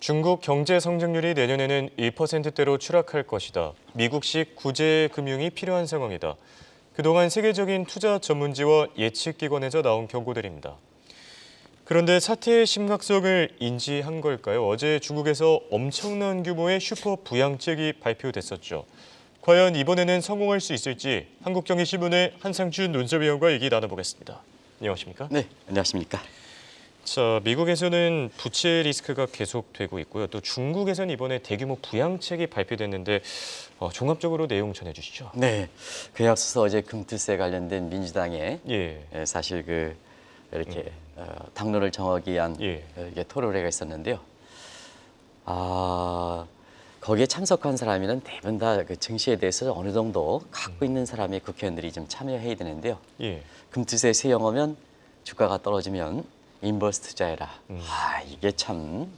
중국 경제 성장률이 내년에는 1%대로 추락할 것이다. 미국식 구제 금융이 필요한 상황이다. 그동안 세계적인 투자 전문지와 예측기관에서 나온 경고들입니다. 그런데 사태의 심각성을 인지한 걸까요? 어제 중국에서 엄청난 규모의 슈퍼 부양책이 발표됐었죠. 과연 이번에는 성공할 수 있을지 한국경제신문의 한상준 논설위원과 얘기 나눠보겠습니다. 안녕하십니까? 네, 안녕하십니까? 자, 미국에서는 부채 리스크가 계속되고 있고요. 또 중국에서는 이번에 대규모 부양책이 발표됐는데 종합적으로 내용 전해주시죠. 네, 그에 앞서서 어제 금투세 관련된 민주당의 예. 사실 이렇게 당론을 정하기 위한 이게 토론회가 있었는데요. 거기에 참석한 사람이는 대부분 다 그 증시에 대해서 어느 정도 갖고 있는 사람의 국회의원들이 좀 참여해야 되는데요. 금투세 시행하면 주가가 떨어지면 인버스 투자해라. 이게 참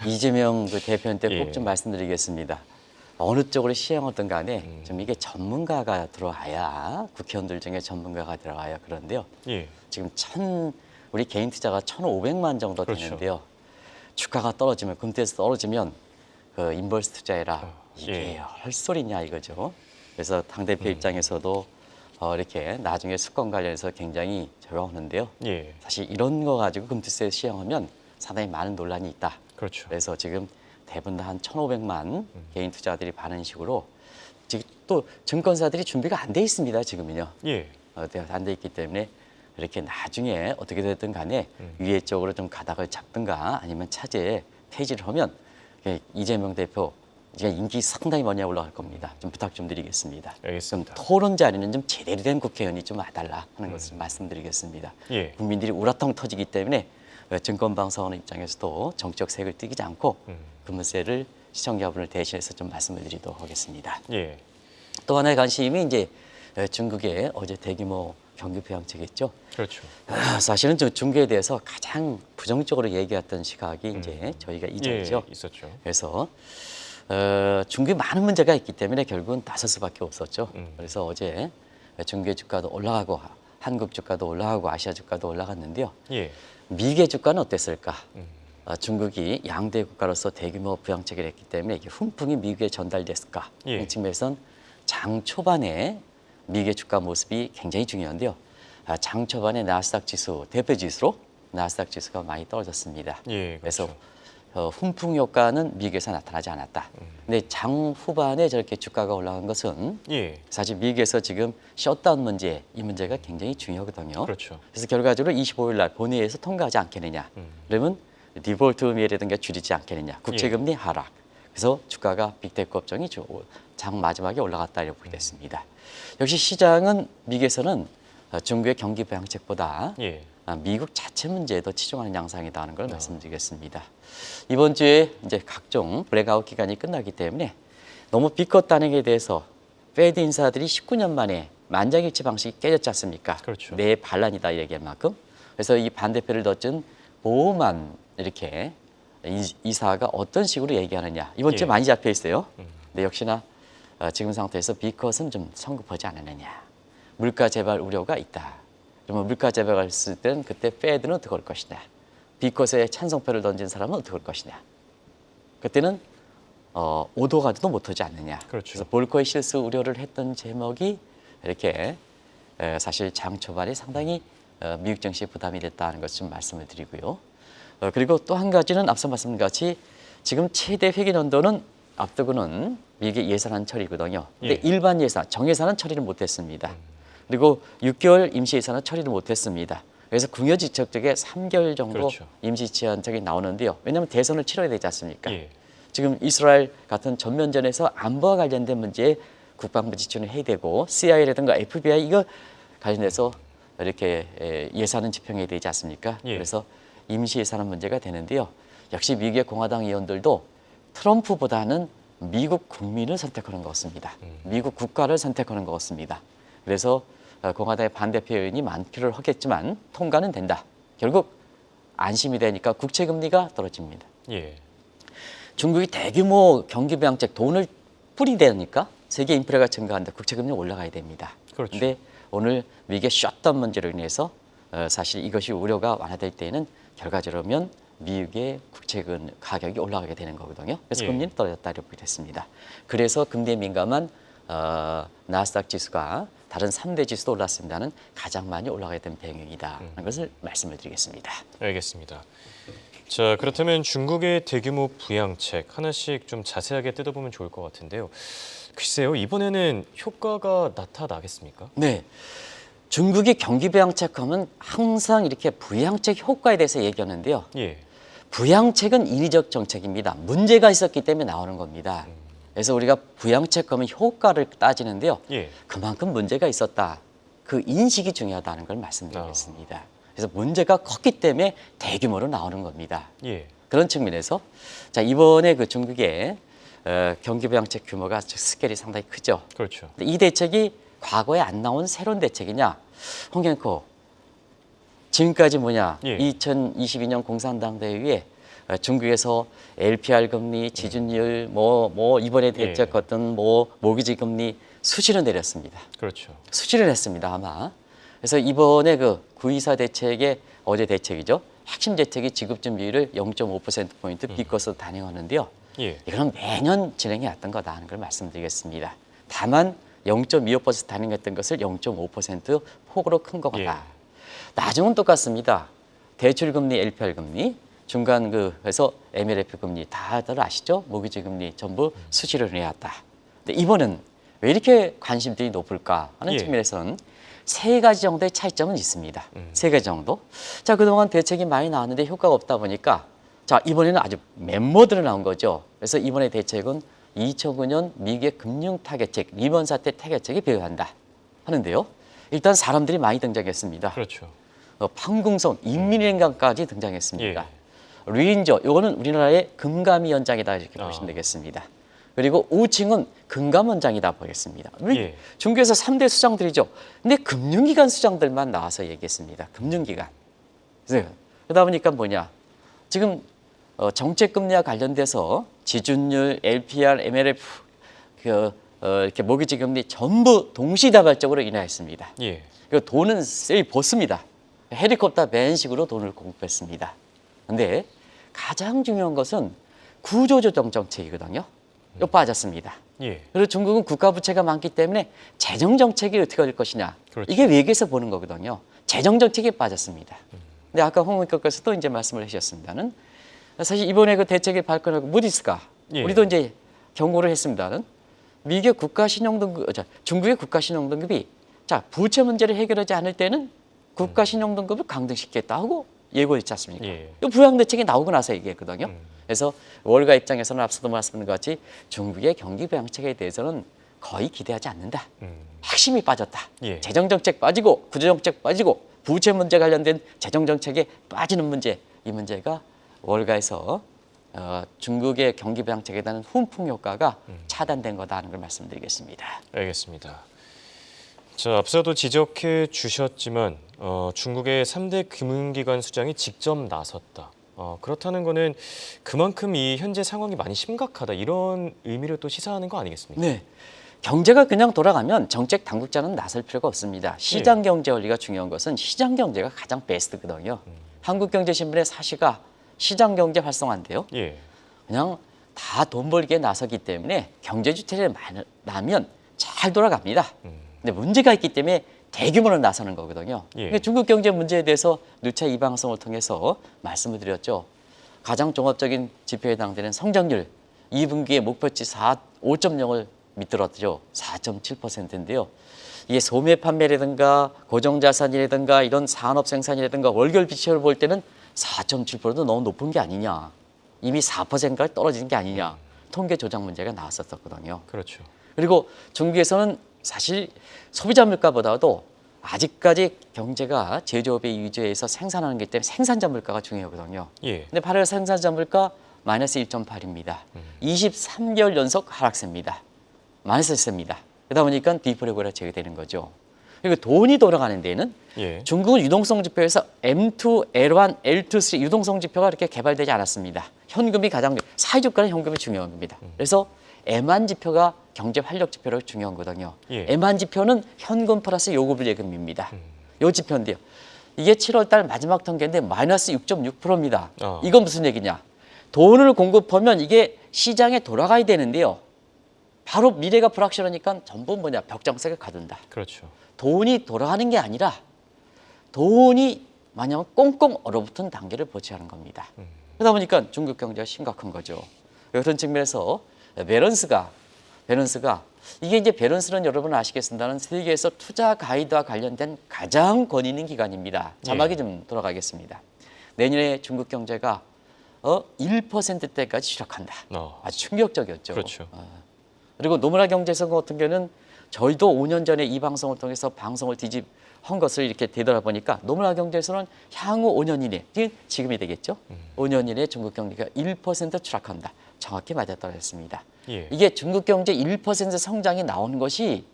이재명 그 대표한테 꼭 좀 말씀드리겠습니다. 어느 쪽으로 시행하든 간에 좀 이게 전문가가 들어와야 국회의원들 중에 전문가가 들어와야 그런데요. 지금 우리 개인 투자가 1,500만 정도 되는데요. 주가가 떨어지면 금투에서 떨어지면 그 인버스 투자해라. 이게 헐소리냐 이거죠. 그래서 당 대표 입장에서도 이렇게 나중에 수권 관련해서 굉장히 적용하는데요. 사실 이런 거 가지고 금투세 시행하면 상당히 많은 논란이 있다. 그래서 지금 대부분 다 한 1,500만 개인 투자들이 반은 식으로 지금 또 증권사들이 준비가 안 돼 있습니다. 지금은요. 안 돼 있기 때문에 이렇게 나중에 어떻게 됐든 간에 위에 쪽으로 좀 가닥을 잡든가 아니면 차제에 폐지를 하면 이재명 대표 제가 인기 상당히 많이 올라갈 겁니다. 좀 부탁 좀 드리겠습니다. 알겠습니다. 좀 토론 자리는 좀 제대로 된 국회의원이 좀 와달라 하는 것을 말씀드리겠습니다. 국민들이 우라통 터지기 때문에 증권방송하는 입장에서도 정적 색을 띠지 않고 금무세를 시청자분을 대신해서 좀 말씀을 드리도록 하겠습니다. 또 하나의 관심이 이제 중국의 어제 대규모 경기 부양책이었죠. 사실은 중국에 대해서 가장 부정적으로 얘기했던 시각이 이제 저희가 이전이죠. 있었죠. 그래서 중국에 많은 문제가 있기 때문에 결국은 나설 수밖에 없었죠. 그래서 어제 중국의 주가도 올라가고 한국 주가도 올라가고 아시아 주가도 올라갔는데요. 미국의 주가는 어땠을까? 중국이 양대 국가로서 대규모 부양책을 했기 때문에 이게 훈풍이 미국에 전달됐을까? 이 측면에선 장 초반에 미국의 주가 모습이 굉장히 중요한데요. 장 초반에 나스닥 지수, 대표 지수로 나스닥 지수가 많이 떨어졌습니다. 그래서 훈풍 효과는 미국에서 나타나지 않았다. 근데 장 후반에 저렇게 주가가 올라간 것은 사실 미국에서 지금 셧다운 문제, 이 문제가 굉장히 중요하거든요. 그래서 결과적으로 25일 날 본회의에서 통과하지 않겠느냐. 그러면 디폴트 의미라든가 줄이지 않겠느냐. 국채금리 하락. 그래서 주가가 빅테크 업종이 장 마지막에 올라갔다 이렇게 보게 됐습니다. 역시 시장은 미국에서는 중국의 경기 부양책보다 미국 자체 문제에 더 치중하는 양상이다 하는 걸 말씀드리겠습니다. 이번 주에 이제 각종 블랙아웃 기간이 끝나기 때문에 너무 비컷 단행에 대해서 페드 인사들이 19년 만에 만장일치 방식이 깨졌지 않습니까? 내 반란이다 얘기할 만큼. 그래서 이 반대표를 덧준 보호만 이렇게 이사가 어떤 식으로 얘기하느냐. 이번 주에 많이 잡혀 있어요. 근데 역시나 지금 상태에서 비컷은 좀 성급하지 않았느냐. 물가 재발 우려가 있다. 그러면 물가 재발을 했을 때는 그때 페드는 어떻게 할 것이냐. 비컷에 찬성표를 던진 사람은 어떻게 할 것이냐. 그때는 오도 가도도 못하지 않느냐. 그래서 볼거의 실수 우려를 했던 제목이 이렇게 사실 장 초반에 상당히 미국 증시에 부담이 됐다는 것을 좀 말씀을 드리고요. 그리고 또 한 가지는 앞서 말씀드린 같이 지금 최대 회계 연도는 앞두고는 미국의 예산안 처리거든요. 근데 일반 예산, 정예산은 처리를 못했습니다. 그리고 6개월 임시 예산은 처리를 못했습니다. 그래서 궁여지책 쪽에 3개월 정도 임시 지원책이 나오는데요. 왜냐하면 대선을 치러야 되지 않습니까? 지금 이스라엘 같은 전면전에서 안보와 관련된 문제에 국방부 지출을 해야 되고 CIA라든가 FBI 이거 관련해서 이렇게 예산은 집행해야 되지 않습니까? 그래서 임시 예산은 문제가 되는데요. 역시 미국의 공화당 의원들도 트럼프보다는 미국 국민을 선택하는 것 같습니다. 미국 국가를 선택하는 것 같습니다. 그래서 공화당의 반대표 의원이 많기를 하겠지만 통과는 된다. 결국 안심이 되니까 국채금리가 떨어집니다. 중국이 대규모 경기 부양책 돈을 뿌리대니까 세계 인플레가 증가하는데 국채금리 올라가야 됩니다. 그런데 오늘 미국의 셧다운 문제로 인해서 사실 이것이 우려가 완화될 때에는 결과적으로는 미국의 국채금 가격이 올라가게 되는 거거든요. 그래서 예. 금리는 떨어졌다 이렇게 됐습니다. 그래서 금리에 민감한 나스닥 지수가 다른 3대 지수도 올랐습니다는 가장 많이 올라가게 된 배경이다 하는 것을 말씀을 드리겠습니다. 알겠습니다. 자, 그렇다면 중국의 대규모 부양책 하나씩 좀 자세하게 뜯어보면 좋을 것 같은데요. 글쎄요, 이번에는 효과가 나타나겠습니까? 네. 중국이 경기 부양책 하면 항상 이렇게 부양책 효과에 대해서 얘기하는데요. 예. 부양책은 인위적 정책입니다. 문제가 있었기 때문에 나오는 겁니다. 그래서 우리가 부양책 하면 효과를 따지는데요. 예. 그만큼 문제가 있었다. 그 인식이 중요하다는 걸 말씀드리겠습니다. 그래서 문제가 컸기 때문에 대규모로 나오는 겁니다. 예. 그런 측면에서 자 이번에 그 중국의 경기 부양책 규모가 스케일이 상당히 크죠. 그렇죠. 근데 이 대책이 과거에 안 나온 새로운 대책이냐? 홍경코 지금까지 뭐냐? 예. 2022년 공산당 대회에 중국에서 LPR 금리, 지준율, 뭐 이번에 대책 예. 어떤 뭐 모기지 금리 수시로 내렸습니다. 그렇죠. 수치를 했습니다 아마. 그래서 이번에 그 924 대책의 어제 대책이죠. 핵심 대책이 지급준비율을 0.5%포인트 비껴서 단행하는데요. 예. 이거는 매년 진행해 왔던 거다 하는 걸 말씀드리겠습니다. 다만 0.25% 단행했던 것을 0.5% 폭으로 큰 거다. 예. 나중은 똑같습니다. 대출금리, LPR금리, 중간 그래서 MLF금리 다들 아시죠? 모기지 금리 전부 수시로 내왔다. 근데 이번은 왜 이렇게 관심들이 높을까 하는 예. 측면에서는 세 가지 정도의 차이점은 있습니다. 세 가지 정도. 자, 그동안 대책이 많이 나왔는데 효과가 없다 보니까 자, 이번에는 아주 멤버들을 나온 거죠. 그래서 이번에 대책은 2009년 미국의 금융 타겟책, 리먼 사태 타겟책에 비교한다 하는데요. 일단 사람들이 많이 등장했습니다. 그렇죠. 판궁성, 인민은행까지 등장했습니다. 예. 류인저, 이거는 우리나라의 금감위원장이다 이렇게 보시면 되겠습니다. 그리고 우칭은 금감원장이다 보겠습니다. 예. 중국에서 3대 수장들이죠. 근데 금융기관 수장들만 나와서 얘기했습니다. 금융기관. 그래서 그러다 보니까 뭐냐. 지금 정책금리와 관련돼서 지준율, LPR, MLF, 이렇게 모기지 금리 전부 동시다발적으로 인하했습니다. 예. 그 돈은 세이 벗습니다. 헬리콥터 밴식으로 돈을 공급했습니다. 그런데 가장 중요한 것은 구조조정 정책이거든요. 이거 빠졌습니다. 예. 그리고 중국은 국가 부채가 많기 때문에 재정 정책이 어떻게 될 것이냐. 그렇죠. 이게 외교에서 보는 거거든요. 재정 정책이 빠졌습니다. 근데 아까 홍 의원께서도 이제 말씀을 해주셨습니다는 사실 이번에 그 대책을 발표하고 무디스가 예. 우리도 이제 경고를 했습니다는 미국의 국가 신용등급, 중국의 국가 신용등급이 자 부채 문제를 해결하지 않을 때는 국가 신용등급을 강등시키겠다 하고 예고했지 않습니까? 예. 이 부양 대책이 나오고 나서 얘기했거든요. 그래서 월가 입장에서는 앞서도 말씀드린 것 같이 중국의 경기 부양책에 대해서는 거의 기대하지 않는다. 핵심이 빠졌다. 예. 재정정책 빠지고 구조정책 빠지고 부채 문제 관련된 재정정책에 빠지는 문제, 이 문제가 월가에서 중국의 경기 부양책에 대한 훈풍 효과가 차단된 거다 하는 걸 말씀드리겠습니다. 알겠습니다. 자, 앞서도 지적해 주셨지만 중국의 3대 금융기관 수장이 직접 나섰다. 그렇다는 거는 그만큼 이 현재 상황이 많이 심각하다 이런 의미를 또 시사하는 거 아니겠습니까? 네. 경제가 그냥 돌아가면 정책 당국자는 나설 필요가 없습니다. 시장 경제 원리가 중요한 것은 시장 경제가 가장 베스트거든요. 한국경제신문의 사시가 시장 경제 활성화인데요. 예. 그냥 다 돈 벌기에 나서기 때문에 경제 주체를 나면 잘 돌아갑니다. 근데 문제가 있기 때문에 대규모로 나서는 거거든요. 예. 그러니까 중국 경제 문제에 대해서 누차 이 방송을 통해서 말씀을 드렸죠. 가장 종합적인 지표에 해당되는 성장률 2분기의 목표치 5.0을 밑들었죠. 4.7%인데요. 이게 소매 판매라든가 고정자산이라든가 이런 산업 생산이라든가 월결 비율을 볼 때는 4.7%도 너무 높은 게 아니냐. 이미 4%까지 떨어지는 게 아니냐. 통계 조작 문제가 나왔었거든요. 그렇죠. 그리고 중국에서는 사실 소비자 물가보다도 아직까지 경제가 제조업의 위주에서 생산하는 게 때문에 생산자 물가가 중요하거든요. 예. 근데 8월 생산자 물가 마이너스 1.8입니다. 23개월 연속 하락세입니다. 마이너스입니다. 그러다 보니까 디플레고가 제기되는 거죠. 그리고 돈이 돌아가는 데는 예. 중국은 유동성 지표에서 M2, L1, L2, 3 유동성 지표가 이렇게 개발되지 않았습니다. 현금이 가장 사회주가는 현금이 중요한 겁니다. 그래서 M1 지표가 경제 활력 지표로 중요한 거거든요. 예. M1 지표는 현금 플러스 요금 예금입니다. 요 지표인데요. 이게 7월 달 마지막 통계인데 마이너스 6.6%입니다. 아. 이건 무슨 얘기냐? 돈을 공급하면 이게 시장에 돌아가야 되는데요. 바로 미래가 불확실하니까 전부 뭐냐? 벽장세가 가둔다. 그렇죠. 돈이 돌아가는 게 아니라 돈이 마냥 꽁꽁 얼어붙은 단계를 보치하는 겁니다. 그러다 보니까 중국 경제가 심각한 거죠. 그런 측면에서 밸런스가 이게 이제 밸런스는 여러분 아시겠습니다는 세계에서 투자 가이드와 관련된 가장 권위 있는 기관입니다. 자막이 좀 돌아가겠습니다. 내년에 중국 경제가 1%대까지 추락한다. 아주 충격적이었죠. 그렇죠. 그리고 노무라 경제성 같은 경우는 저희도 5년 전에 이 방송을 통해서 방송을 한 것을 이렇게 되돌아보니까 노무라 경제에서는 향후 5년 이내, 지금이 되겠죠. 5년 이내 중국 경제가 1% 추락한다. 정확히 맞아떨어졌습니다. 이게 중국 경제 1% 성장이 나오는 것이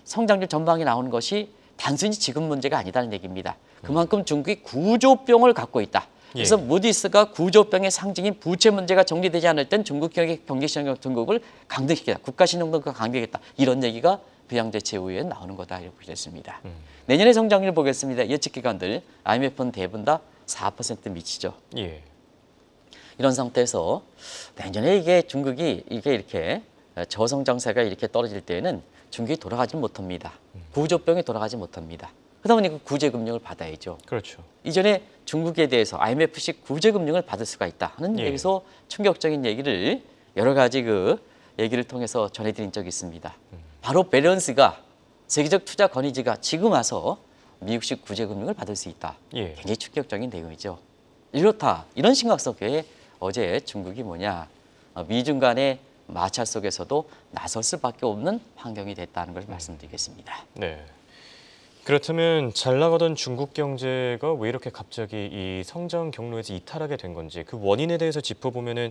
성장률 전망이 나오는 것이 단순히 지금 문제가 아니다는 얘기입니다. 그만큼 중국이 구조병을 갖고 있다. 그래서 무디스가 구조병의 상징인 부채 문제가 정리되지 않을 땐 중국 경기 시장 등급을 강등시키다. 국가 신용등급을 강등했다. 이런 얘기가 부양대책 이후에 나오는 거다 이렇게 보셨습니다. 내년의 성장률 보겠습니다. 예측기관들 IMF는 대부분 다 4% 미치죠. 이런 상태에서 내년에 이게 중국이 이렇게 저성장세가 이렇게 떨어질 때에는 중국이 돌아가지 못합니다. 구조병이 돌아가지 못합니다. 그러다 보니까 구제금융을 받아야죠. 그렇죠. 이전에 중국에 대해서 IMF식 구제금융을 받을 수가 있다 하는 여기서 충격적인 얘기를 여러 가지 얘기를 통해서 전해드린 적이 있습니다. 바로 밸런스가 세계적 투자 권위지가 지금 와서 미국식 구제금융을 받을 수 있다. 굉장히 충격적인 내용이죠. 이런 심각성 속에 어제 중국이 미중 간의 마찰 속에서도 나설 수밖에 없는 환경이 됐다는 걸 말씀드리겠습니다. 네. 그렇다면 잘 나가던 중국 경제가 왜 이렇게 갑자기 이 성장 경로에서 이탈하게 된 건지 그 원인에 대해서 짚어보면은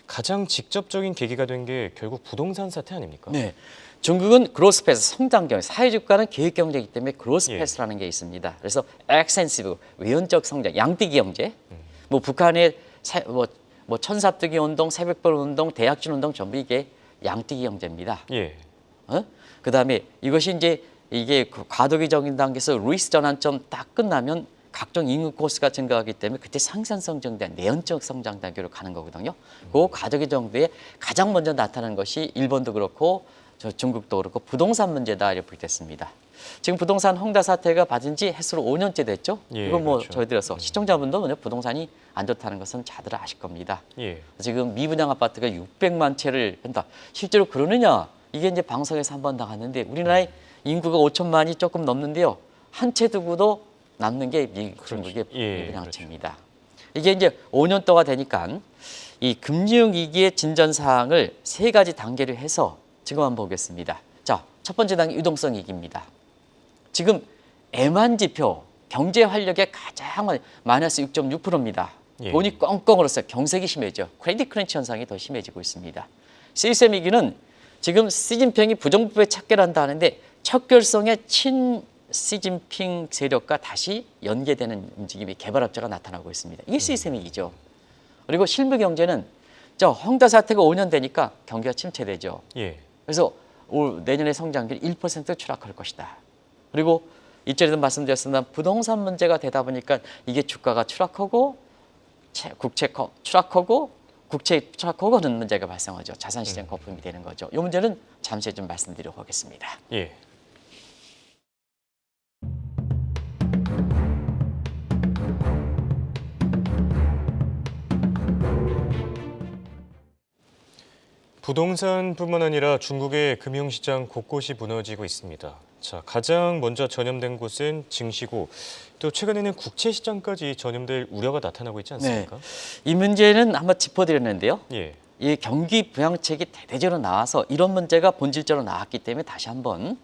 가장 직접적인 계기가 된 게 결국 부동산 사태 아닙니까? 네. 중국은 그로스 패스, 성장 경제, 사회주가는 계획 경제이기 때문에 그로스 패스라는 게 있습니다. 그래서 엑센시브, 외연적 성장, 양띠기 경제, 북한의 천사뜨기 운동, 새벽별 운동, 대약진 운동 전부 이게 양띠기 경제입니다. 그다음에 이것이 이게 과도기적인 단계에서 루이스 전환점 딱 끝나면 각종 인구 코스가 증가하기 때문에 그때 상산성 정대, 내연적 성장 단계로 가는 거거든요. 그 과도기 정도에 가장 먼저 나타나는 것이 일본도 그렇고 중국도 그렇고 부동산 문제다 이렇게 됐습니다. 지금 부동산 헝다 사태가 받은 지 해수로 5년째 됐죠. 이건 그렇죠. 저희들어서 시청자분도 부동산이 안 좋다는 것은 다들 아실 겁니다. 지금 미분양 아파트가 600만 채를 한다. 실제로 그러느냐? 이게 이제 방송에서 한번 나갔는데 우리나라의 인구가 5천만이 조금 넘는데요. 한 채 두고도 남는 게 중국의 미분양채입니다. 이게 이제 5년 동안 되니까 이 금융위기의 진전 사항을 3가지 단계로 해서 지금 한번 보겠습니다. 자, 첫 번째 단계 유동성 위기입니다. 지금 애만 지표 경제 활력의 가장 마이너스 6.6%입니다. 돈이 꽁꽁 얼었어요. 경색이 심해져. 크레딧 크런치 현상이 더 심해지고 있습니다. 시스템 위기는 지금 시진핑이 부정부패 척결을 한다 하는데 척결성의 친 시진핑 세력과 다시 연계되는 움직임이 개발업자가 나타나고 있습니다. 이게 시스템 위기죠. 그리고 실무 경제는 헝다 사태가 5년 되니까 경기가 침체되죠. 그래서 내년에 성장률 1% 추락할 것이다. 그리고 이전에도 말씀드렸습니다. 부동산 문제가 되다 보니까 이게 주가가 추락하고 국채 추락하고 국채 추락하고 하는 문제가 발생하죠. 자산시장 거품이 되는 거죠. 이 문제는 잠시 좀 말씀드리도록 하겠습니다. 부동산뿐만 아니라 중국의 금융시장 곳곳이 무너지고 있습니다. 자, 가장 먼저 전염된 곳은 증시고 또 최근에는 국채시장까지 전염될 우려가 나타나고 있지 않습니까? 이 문제는 한번 짚어드렸는데요. 이 경기 부양책이 대대적으로 나와서 이런 문제가 본질적으로 나왔기 때문에 다시 한번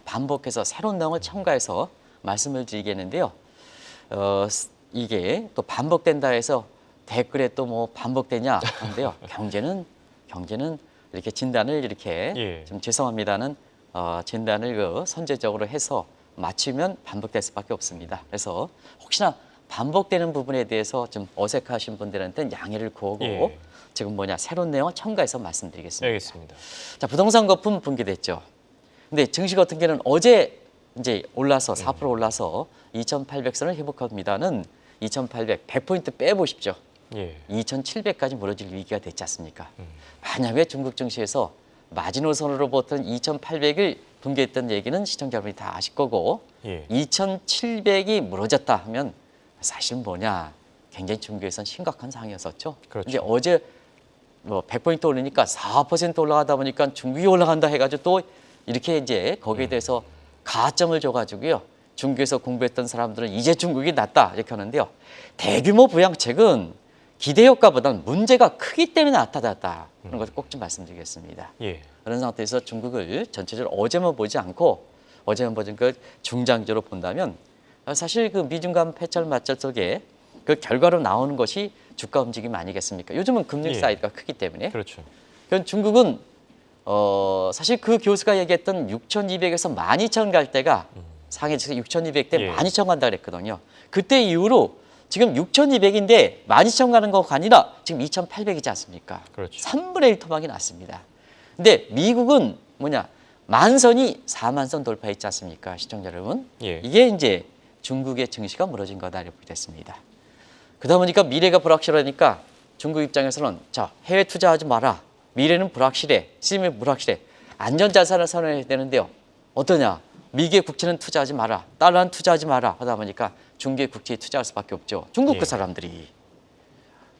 반복해서 새로운 내용을 첨가해서 말씀을 드리겠는데요. 이게 또 반복된다 해서 댓글에 또 반복되냐 하는데요. 경제는 이렇게 진단을 이렇게 좀 죄송합니다는 진단을 선제적으로 해서 맞추면 반복될 수밖에 없습니다. 그래서 혹시나 반복되는 부분에 대해서 좀 어색하신 분들한테는 양해를 구하고 지금 새로운 내용을 첨가해서 말씀드리겠습니다. 알겠습니다. 자, 부동산 거품 붕괴됐죠. 근데 증시 같은 경우는 어제 이제 올라서 4% 올라서 2,800선을 회복합니다는 2,800, 100포인트 빼보십시오. 2,700까지 무너질 위기가 됐지 않습니까? 만약에 중국 증시에서 마지노선으로부터 2,800을 붕괴했던 얘기는 시청자 여러분이 다 아실 거고 2,700이 무너졌다 하면 사실 뭐냐 굉장히 중국에선 심각한 상황이었었죠. 그렇죠. 이제 어제 뭐 100포인트 오르니까 4% 올라가다 보니까 중국이 올라간다 해가지고 또 이렇게 이제 거기에 대해서 가점을 줘가지고요. 중국에서 공부했던 사람들은 이제 중국이 낫다 이렇게 하는데요. 대규모 부양책은 기대 효과보다는 문제가 크기 때문에 나타났다. 그런 것을 꼭 좀 말씀드리겠습니다. 그런 상태에서 중국을 전체적으로 어제만 보지 않고 어제만 보진 그 중장기적으로 본다면 사실 그 미중 간 패철 맞절 속에 그 결과로 나오는 것이 주가 움직임 아니겠습니까? 요즘은 금융 사이드가 크기 때문에. 그렇죠. 그럼 중국은 사실 그 교수가 얘기했던 6,200에서 12,000 갈 때가 상해에서 6,200대 12,000 간다 그랬거든요. 그때 이후로 지금 6,200인데 12,000 가는 거가 아니라 지금 2,800이지 않습니까? 그렇죠. 3분의 1 토막이 났습니다. 근데 미국은 뭐냐? 만선이 4만선 돌파했지 않습니까? 시청자 여러분. 이게 이제 중국의 증시가 무너진 거다 이렇게 됐습니다. 그러다 보니까 미래가 불확실하니까 중국 입장에서는 자, 해외 투자하지 마라. 미래는 불확실해. 시스템이 불확실해. 안전자산을 선호해야 되는데요. 어떠냐? 미국의 국채는 투자하지 마라. 달러는 투자하지 마라. 하다 보니까 중국의 국채에 투자할 수밖에 없죠. 중국 그 사람들이.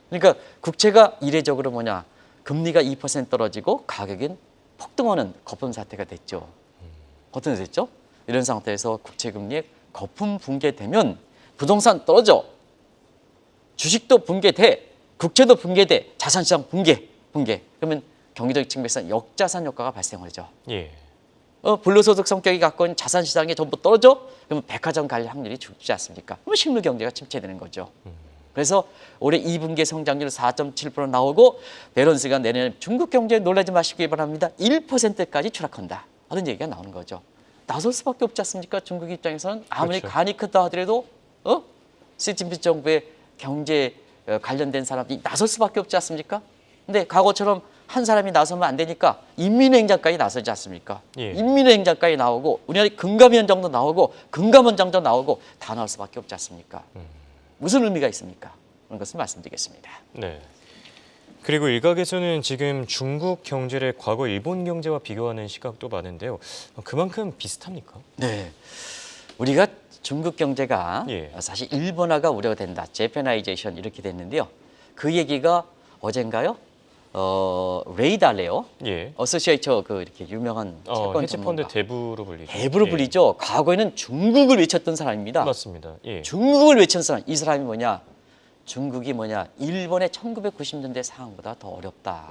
그러니까 국채가 이례적으로 뭐냐? 금리가 2% 떨어지고 가격은 폭등하는 거품 사태가 됐죠. 어떤 됐죠? 이런 상태에서 국채 금리에 거품 붕괴되면 부동산 떨어져. 주식도 붕괴돼. 국채도 붕괴돼. 자산시장 붕괴. 그러면 경제적 측면에서 역자산 효과가 발생하죠. 불로소득 성격이 갖고 있는 자산시장이 전부 떨어져? 그러면 백화점 갈 확률이 죽지 않습니까? 그러면 실물 경제가 침체되는 거죠. 그래서 올해 2분기 성장률 4.7% 나오고 베런스가 내년에 중국 경제에 놀라지 마시기 바랍니다. 1%까지 추락한다. 하는 얘기가 나오는 거죠. 나설 수밖에 없지 않습니까? 중국 입장에서는 아무리 그렇죠. 간이 크다 하더라도 시진핑 정부의 경제 관련된 사람들이 나설 수밖에 없지 않습니까? 근데 과거처럼 한 사람이 나서면 안 되니까 인민행장까지 나서지 않습니까? 인민행장까지 나오고 우리나라 금감위원장도 나오고 금감원장도 나오고 다 나올 수밖에 없지 않습니까? 무슨 의미가 있습니까? 그런 것을 말씀드리겠습니다. 네. 그리고 일각에서는 지금 중국 경제를 과거 일본 경제와 비교하는 시각도 많은데요. 그만큼 비슷합니까? 네. 우리가 중국 경제가 사실 일본화가 우려가 된다. 재패나이제이션 이렇게 됐는데요. 그 얘기가 어젠가요? 레이 달레오, 어소시에이처 그 이렇게 유명한 채권 헤지펀드 전문가. 대부로 불리죠. 대부로 불리죠. 과거에는 중국을 외쳤던 사람입니다. 맞습니다. 중국을 외쳤던 사람. 이 사람이 뭐냐? 중국이 뭐냐? 일본의 1990년대 상황보다 더 어렵다.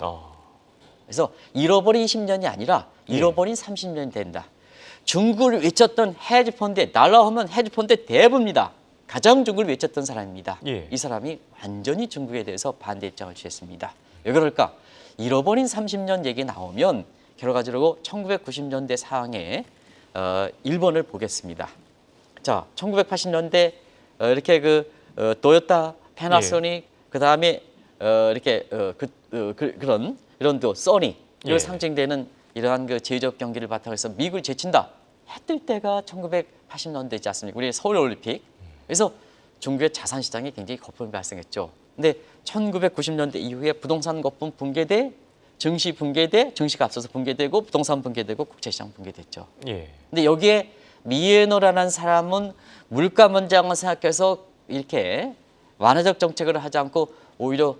그래서 잃어버린 10년이 아니라 잃어버린 30년이 된다. 중국을 외쳤던 헤지펀드, 달러 하면 헤지펀드 대부입니다. 가장 중국을 외쳤던 사람입니다. 이 사람이 완전히 중국에 대해서 반대 입장을 취했습니다. 왜 그럴까? 잃어버린 30년 얘기 나오면 여러 가지로 1990년대 상황에 일본을 보겠습니다. 자, 1980년대 이렇게 토요타, 패나소닉, 그 다음에 이렇게 그런 또 소니 이런 상징되는 이러한 그 제조업 경기를 바탕으로 해서 미국을 제친다 했을 때가 1980년대지 않습니까? 우리 서울올림픽. 그래서 중국의 자산시장이 굉장히 거품이 발생했죠. 근데 1990년대 이후에 부동산 거품 붕괴돼, 증시 붕괴돼, 증시가 앞서서 붕괴되고 부동산 붕괴되고 국채시장 붕괴됐죠. 근데 여기에 미에노라는 사람은 물가 문장을 생각해서 이렇게 완화적 정책을 하지 않고 오히려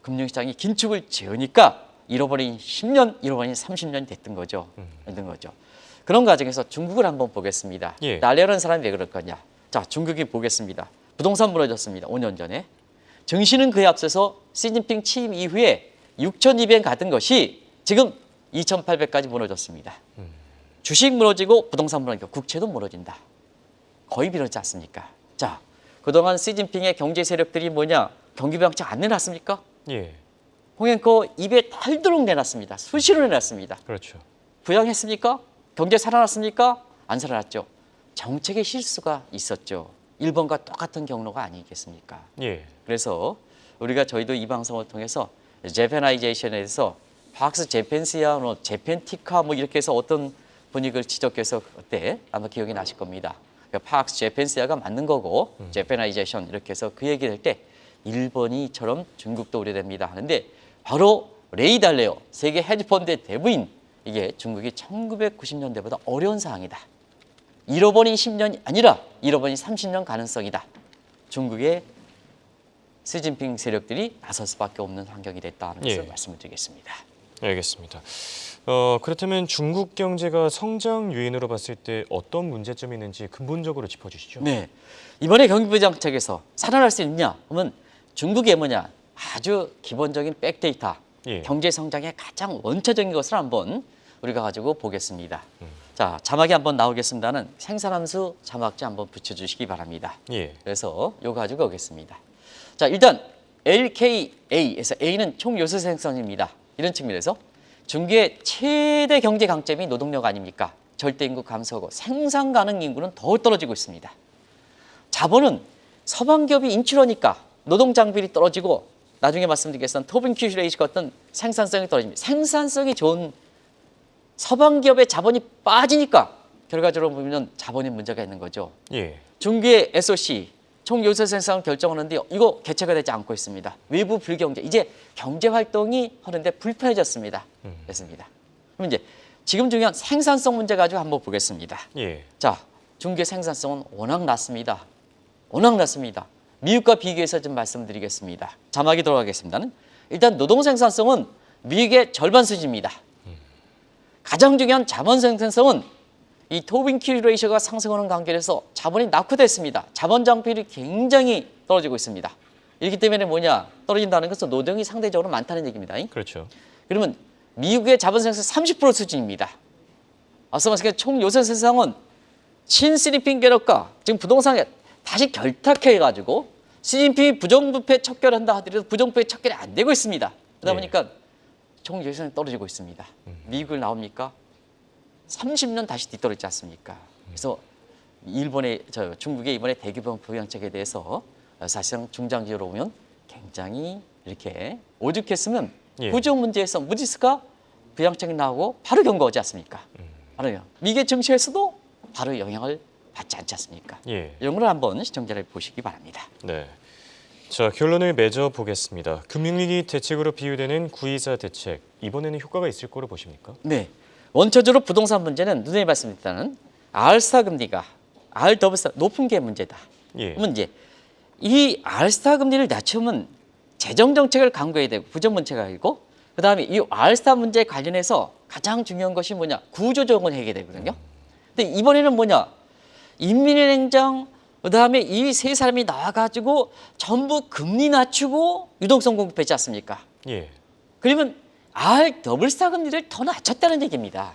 금융시장이 긴축을 지으니까 잃어버린 10년, 잃어버린 30년이 됐던 거죠. 그런 과정에서 중국을 한번 보겠습니다. 달레라는 사람이 왜 그럴 거냐? 자, 중국이 보겠습니다. 부동산 무너졌습니다. 5년 전에. 증시는 그에 앞서서 시진핑 취임 이후에 6,200 가던 것이 지금 2,800까지 무너졌습니다. 주식 무너지고 부동산 무너지고 국채도 무너진다. 거의 비슷하지 않습니까? 자, 그동안 시진핑의 경제 세력들이 뭐냐? 경기 부양책 안 내놨습니까? 홍행코 입에 탈도록 내놨습니다. 수시로 내놨습니다. 그렇죠. 부양했습니까? 경제 살아났습니까? 안 살아났죠. 정책의 실수가 있었죠. 일본과 똑같은 경로가 아니겠습니까? 그래서 우리가 저희도 이 방송을 통해서 재패나이제이션에 대해서 박스 재팬시아, 재팬티카 뭐 이렇게 해서 어떤 분위기를 지적해서 그때 아마 기억이 나실 겁니다. 그러니까 팍스 재팬시아가 맞는 거고 재패나이제이션 이렇게 해서 그 얘기를 할 때 일본이처럼 중국도 우려됩니다 하는데 바로 레이 달레오 세계 헤지펀드의 대부인 이게 중국이 1990년대보다 어려운 상황이다. 잃어버린 10년이 아니라 잃어버린 30년 가능성이다. 중국의 시진핑 세력들이 나설 수밖에 없는 환경이 됐다는 것을 말씀을 드리겠습니다. 알겠습니다. 그렇다면 중국 경제가 성장 요인으로 봤을 때 어떤 문제점이 있는지 근본적으로 짚어주시죠. 네, 이번에 경기부 정책에서 살아날 수 있느냐 하면 중국의 뭐냐 아주 기본적인 백데이터 경제 성장의 가장 원초적인 것을 한번 우리가 가지고 보겠습니다. 자, 자막이 한번 나오겠습니다는 생산함수 자막지 한번 붙여주시기 바랍니다. 그래서 이거 가지고 오겠습니다. 자, 일단 LKA에서 A는 총 요소 생산입니다. 이런 측면에서 중국의 최대 경제 강점이 노동력 아닙니까? 절대 인구 감소하고 생산 가능 인구는 더 떨어지고 있습니다. 자본은 서방 기업이 인출하니까 노동 장비율이 떨어지고 나중에 말씀드리겠지만 토빈 큐 레이시가 어떤 생산성이 떨어집니다. 생산성이 좋은 서방 기업의 자본이 빠지니까 결과적으로 보면 자본에 문제가 있는 거죠. 중국의 SOC 총 요소 생산 결정하는데 이거 개최가 되지 않고 있습니다. 외부 불경제 이제 경제 활동이 하는데 불편해졌습니다. 됐습니다. 그럼 이제 지금 중요한 생산성 문제 가지고 한번 보겠습니다. 자, 중국의 생산성은 워낙 낮습니다. 워낙 낮습니다. 미국과 비교해서 좀 말씀드리겠습니다. 자막이 들어가겠습니다는 일단 노동 생산성은 미국의 절반 수준입니다. 가장 중요한 자본 생산성은 이 토빈 큐 레이셔가 상승하는 관계에서 자본이 낙후됐습니다. 자본 장비율이 굉장히 떨어지고 있습니다. 이렇기 때문에 뭐냐 떨어진다는 것은 노동이 상대적으로 많다는 얘기입니다. 그렇죠. 그러면 미국의 자본 생산 30% 수준입니다. 앞서 말씀드린 총 요소 생산은 신시진핑 개혁과 지금 부동산에 다시 결탁해가지고 시진핑이 부정부패 척결한다 하더라도 부정부패 척결이 안 되고 있습니다. 그러다 보니까 총 요소 생산이 떨어지고 있습니다. 미국을 나옵니까? 30년 다시 뒤떨어지지 않습니까? 그래서 중국의 이번에 대규모 부양책에 대해서 사실상 중장기로 보면 굉장히 이렇게 오죽했으면 구조 문제에서 무디스가 부양책이 나오고 바로 경고하지 않습니까? 바로요. 미국의 정치에서도 바로 영향을 받지 않지 않습니까? 이런 걸 한번 시청자를 보시기 바랍니다. 네. 자, 결론을 맺어 보겠습니다. 금융위기 대책으로 비유되는 구이자 대책 이번에는 효과가 있을 거로 보십니까? 네. 원초적으로 부동산 문제는 누누이 말씀드렸다는 R 스타 금리가 R 더블 스타 높은 게 문제다. 그러면 이제 이 R 스타 금리를 낮추면 재정 정책을 강구해야 되고 부정 문제가 있고 그다음에 이 R 스타 문제에 관련해서 가장 중요한 것이 뭐냐 구조조정을 해야 되거든요. 근데 이번에는 뭐냐 인민은행장 그다음에 이 세 사람이 나와가지고 전부 금리 낮추고 유동성 공급했지 않습니까? 그러면 R 더블 스타 금리를 더 낮췄다는 얘기입니다.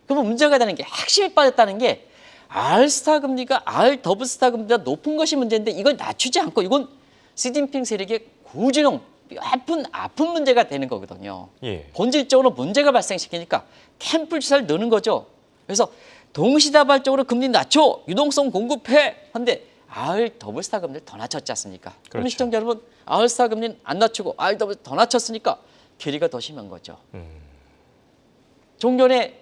그러면 문제가 되는 게 핵심이 빠졌다는 게 R 스타 금리가 R 더블 스타 금리가 높은 것이 문제인데 이걸 낮추지 않고 이건 시진핑 세력의 구조용 아픈 문제가 되는 거거든요. 본질적으로 문제가 발생시키니까 캠프 주사를 넣는 거죠. 그래서 동시다발적으로 금리 낮춰 유동성 공급해 한데 R 더블 스타 금리를 더 낮췄지 않습니까? 그럼 시청자 여러분 R 스타 금리는 안 낮추고 R 더블 더 낮췄으니까 괴리가 더 심한 거죠. 종전에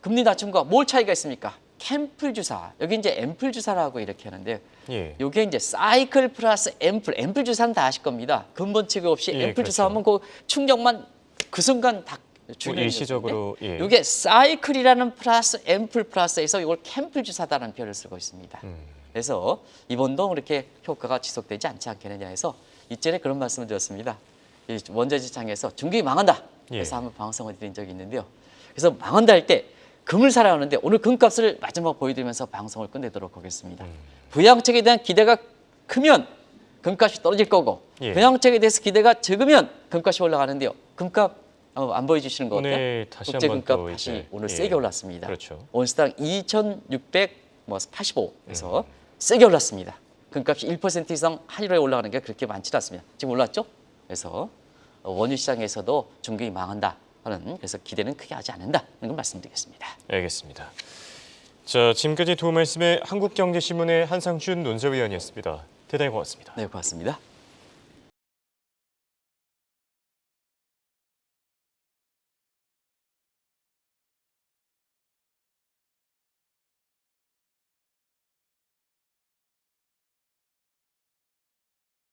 금리 낮춘 거 뭘 차이가 있습니까? 캠플 주사. 여기 이제 앰플 주사라고 이렇게 하는데요. 이게 이제 사이클 플러스 앰플 주사는 다 아실 겁니다. 근본 체계 없이 앰플 주사하면 그 충격만 그 순간 다 주는 일시적으로. 이게 사이클이라는 플러스 앰플 플러스에서 이걸 캠플 주사다라는 표현을 쓰고 있습니다. 그래서 이번도 그렇게 효과가 지속되지 않지 않겠느냐 해서 이전에 그런 말씀을 드렸습니다. 이 원자재창에서 중국이 망한다. 그래서 한번 방송을 드린 적이 있는데요. 그래서 망한다 할 때 금을 사라 하는데 오늘 금값을 마지막 보여드리면서 방송을 끝내도록 하겠습니다. 부양책에 대한 기대가 크면 금값이 떨어질 거고 부양책에 대해서 기대가 적으면 금값이 올라가는데요. 금값 안 보여주시는 거 같아요? 오늘 다시 국제 한번 금값 다시 오늘 세게 올랐습니다. 온스당 2,685에서 세게 올랐습니다. 금값이 1% 이상 한일에 올라가는 게 그렇게 많지 않습니다. 지금 올랐죠? 그래서 원유 시장에서도 중국이 망한다 하는 그래서 기대는 크게 하지 않는다는 걸 말씀드리겠습니다. 알겠습니다. 자, 지금까지 도움 말씀에 한국경제신문의 한상준 논설위원이었습니다. 대단히 고맙습니다. 네, 고맙습니다.